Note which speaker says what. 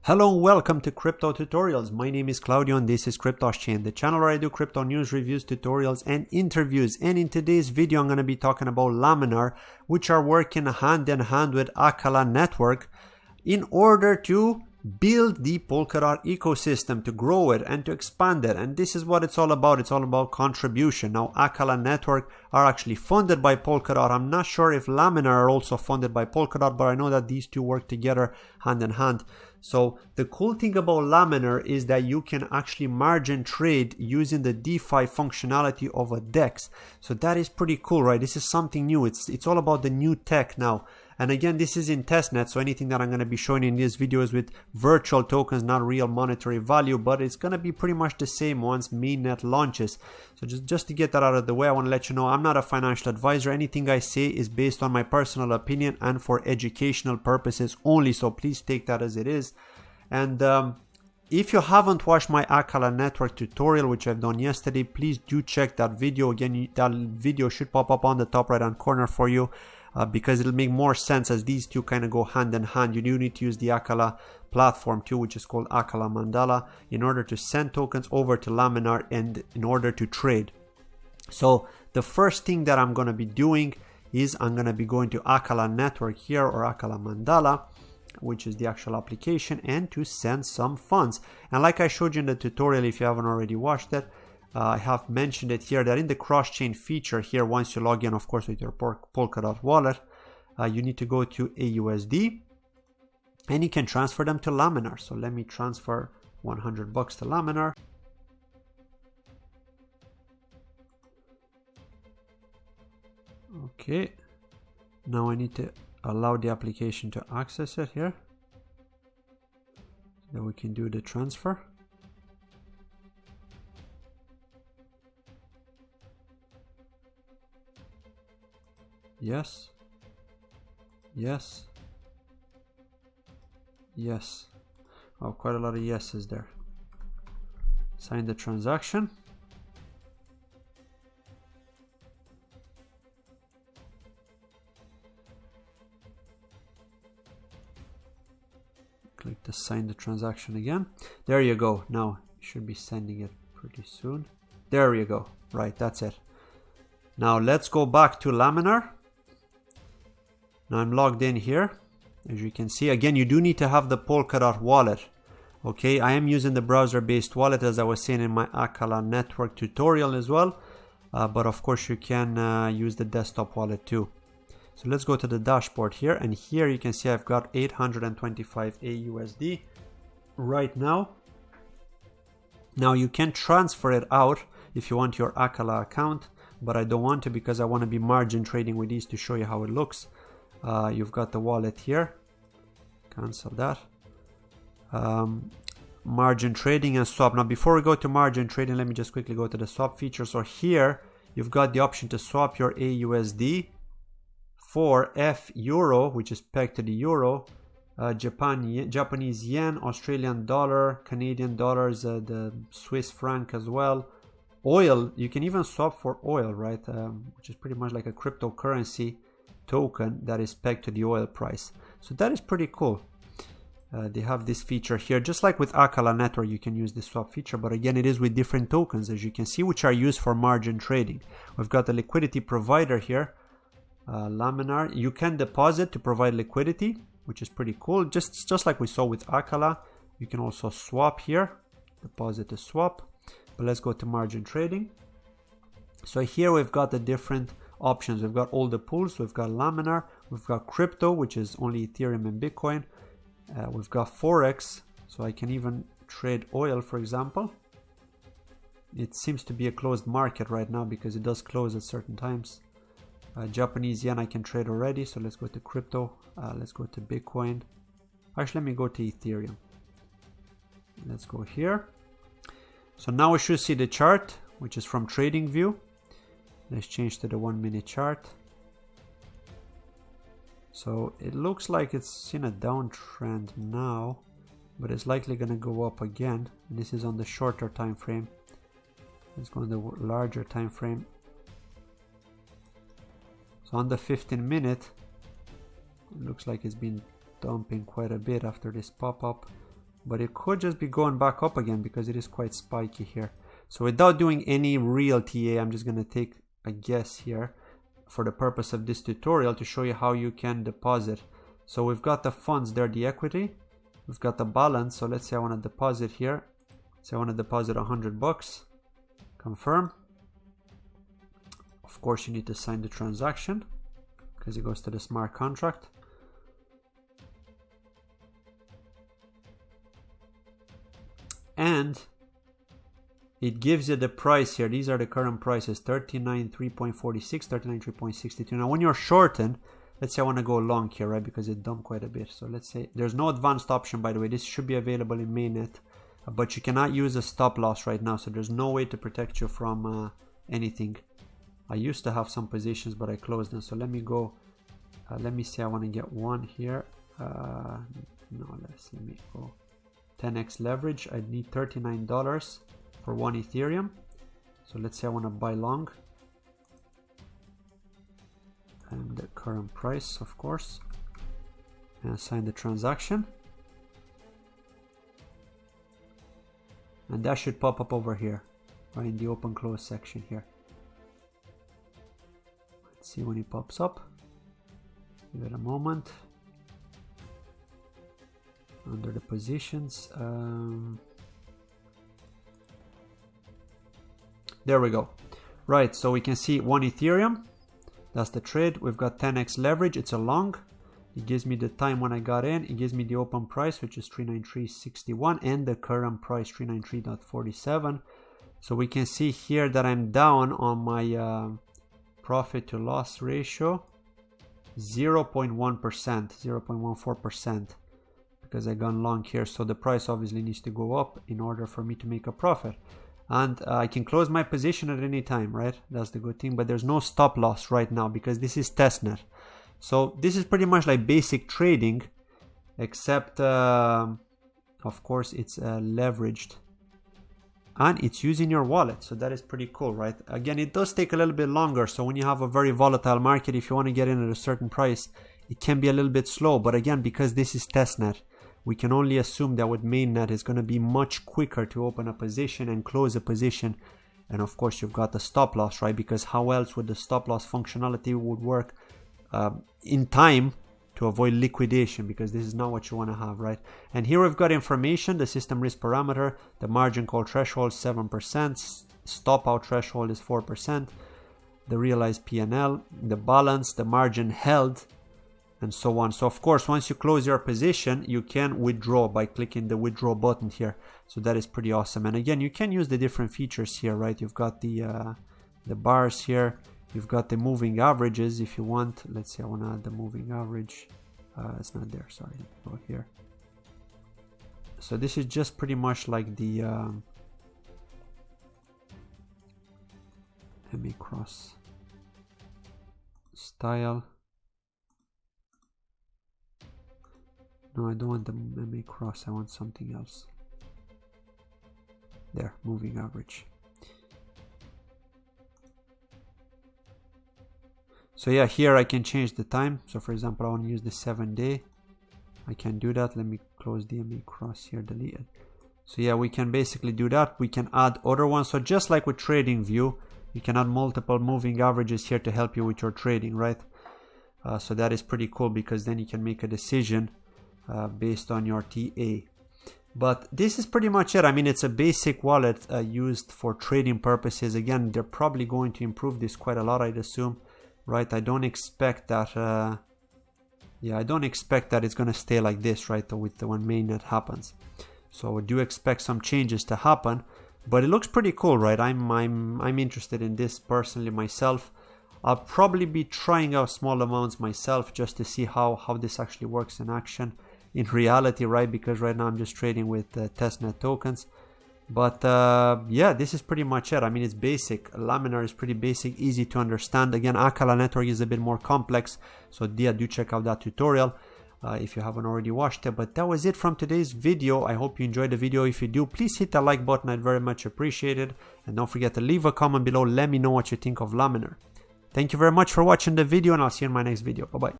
Speaker 1: Hello and welcome to Crypto Tutorials. My name is Claudio and this is CryptoChain, the channel where I do crypto news, reviews, tutorials and interviews. And in today's video I'm going to be talking about Laminar, which are working hand in hand with Acala Network in order to build the Polkadot ecosystem, to grow it and to expand it. And this is what it's all about. It's all about contribution. Now Acala Network are actually funded by Polkadot. I'm not sure if Laminar are also funded by Polkadot, but I know that these two work together hand in hand. So the cool thing about Laminar is that you can actually margin trade using the DeFi functionality of a DEX. So that is pretty cool, right? This is something new. It's all about the new tech now. And again, this is in testnet, so anything that I'm going to be showing in this video is with virtual tokens, not real monetary value, but it's going to be pretty much the same once mainnet launches. So just to get that out of the way, I want to let you know I'm not a financial advisor. Anything I say is based on my personal opinion and for educational purposes only, so please take that as it is. And if you haven't watched my Acala Network tutorial, which I've done yesterday, please do check that video. Again, that video should pop up on the top right hand corner for you. Because it'll make more sense as these two kind of go hand in hand. You do need to use the Acala platform too, which is called Acala Mandala, in order to send tokens over to Laminar and in order to trade. So the first thing that I'm going to be doing is I'm going to be going to Acala Network here, or Acala Mandala, which is the actual application, and to send some funds. And like I showed you in the tutorial, if you haven't already watched it, I have mentioned it here that in the cross-chain feature here, once you log in, of course, with your Polkadot wallet, you need to go to AUSD and you can transfer them to Laminar. So let me transfer $100 to Laminar. Okay. Now I need to allow the application to access it here. Then we can do the transfer. Yes, yes, yes. Oh, quite a lot of yeses there. Sign the transaction. Click to sign the transaction again. There you go. Now you should be sending it pretty soon. There you go. Right, that's it. Now let's go back to Laminar. Now I'm logged in here. As you can see, again, you do need to have the Polkadot wallet. Okay, I am using the browser-based wallet, as I was saying in my Acala Network tutorial as well. But of course, you can use the desktop wallet too. So let's go to the dashboard here. And here you can see I've got 825 AUSD right now. Now you can transfer it out if you want your Acala account, but I don't want to because I want to be margin trading with these to show you how it looks. You've got the wallet here. Cancel that. Margin trading and swap. Now before we go to margin trading, let me just quickly go to the swap feature. So here you've got the option to swap your AUSD for F Euro, which is pegged to the Euro, Japanese yen, Australian dollar, Canadian dollars, the Swiss franc as well. Oil, you can even swap for oil, right? Which is pretty much like a cryptocurrency token that is pegged to the oil price. So that is pretty cool. They have this feature here, just like with Acala Network, you can use the swap feature, but again, it is with different tokens, as you can see, which are used for margin trading. We've got the Liquidity Provider here, Laminar. You can deposit to provide liquidity, which is pretty cool. Just like we saw with Acala, you can also swap here, deposit to swap. But let's go to margin trading. So here we've got the different options. We've got all the pools. We've got Laminar. We've got crypto, which is only Ethereum and Bitcoin. We've got Forex. So I can even trade oil, for example. It seems to be a closed market right now because it does close at certain times. Japanese yen I can trade already. So let's go to crypto. Let's go to Bitcoin. Actually, let me go to Ethereum. Let's go here. So now we should see the chart, which is from TradingView. Let's change to the 1 minute chart. So it looks like it's in a downtrend now, but it's likely going to go up again. And this is on the shorter time frame. Let's go on the larger time frame. So on the 15 minute, it looks like it's been dumping quite a bit after this pop-up. but it could just be going back up again because it is quite spiky here. So without doing any real TA, I'm just going to take a guess here for the purpose of this tutorial to show you how you can deposit. So we've got the funds there, the equity, we've got the balance. So let's say I want to deposit here. So I want to deposit $100, confirm. Of course you need to sign the transaction because it goes to the smart contract. And it gives you the price here. These are the current prices, 39.346, 39.362. Now when you're shorting, let's say I want to go long here, right? Because it dumped quite a bit. So let's say there's no advanced option, by the way. This should be available in mainnet, but you cannot use a stop loss right now. So there's no way to protect you from anything. I used to have some positions, but I closed them. So let me go. Let me say I want to get one here. No, let me go. 10x leverage. I need $39 for 1 Ethereum. So let's say I want to buy long. And the current price, of course. And sign the transaction. And that should pop up over here, right in the open close section here. Let's see when it pops up. Give it a moment. Under the positions. There we go. Right, so we can see 1 Ethereum. That's the trade. We've got 10x leverage. It's a long. It gives me the time when I got in. It gives me the open price, which is 393.61, and the current price 393.47. So we can see here that I'm down on my profit to loss ratio, 0.1%, 0.14%, because I gone long here. So the price obviously needs to go up in order for me to make a profit. And I can close my position at any time, right? That's the good thing. But there's no stop loss right now because this is testnet. So this is pretty much like basic trading, except of course it's leveraged and it's using your wallet. So that is pretty cool, right? Again, it does take a little bit longer. So when you have a very volatile market, if you want to get in at a certain price, it can be a little bit slow. But again, because this is testnet, we can only assume that with mainnet is going to be much quicker to open a position and close a position. And of course you've got the stop loss, right? Because how else would the stop loss functionality would work in time to avoid liquidation, because this is not what you want to have, right? And here we've got information, the system risk parameter, the margin call threshold 7%, stop out threshold is 4%, the realized PNL, the balance, the margin held, and so on. So of course, once you close your position, you can withdraw by clicking the withdraw button here. So that is pretty awesome. And again, you can use the different features here, right? You've got the bars here. You've got the moving averages if you want. Let's say I want to add the moving average. It's not there, sorry. Go here. So this is just pretty much like the MA cross style. No, I don't want the MA cross. I want something else. There, moving average. So yeah, here I can change the time. So for example, I want to use the 7-day. I can do that. Let me close the MA cross here, delete it. So yeah, we can basically do that. We can add other ones. So just like with TradingView, you can add multiple moving averages here to help you with your trading, right? So that is pretty cool because then you can make a decision based on your TA. But this is pretty much it. I mean, it's a basic wallet used for trading purposes. Again, they're probably going to improve this quite a lot, I'd assume. Right, I don't expect that. I don't expect that it's gonna stay like this, right? With the when mainnet happens. So I do expect some changes to happen, but it looks pretty cool, right? I'm interested in this personally myself. I'll probably be trying out small amounts myself just to see how this actually works in action, in reality, right? Because right now I'm just trading with testnet tokens. But yeah, this is pretty much it. I mean, it's basic. Laminar is pretty basic, easy to understand. Again, Acala Network is a bit more complex, so yeah, do check out that tutorial if you haven't already watched it. But that was it from today's video. I hope you enjoyed the video. If you do, please hit the like button. I'd very much appreciate it. And don't forget to leave a comment below. Let me know what you think of Laminar. Thank you very much for watching the video, and I'll see you in my next video. Bye-bye.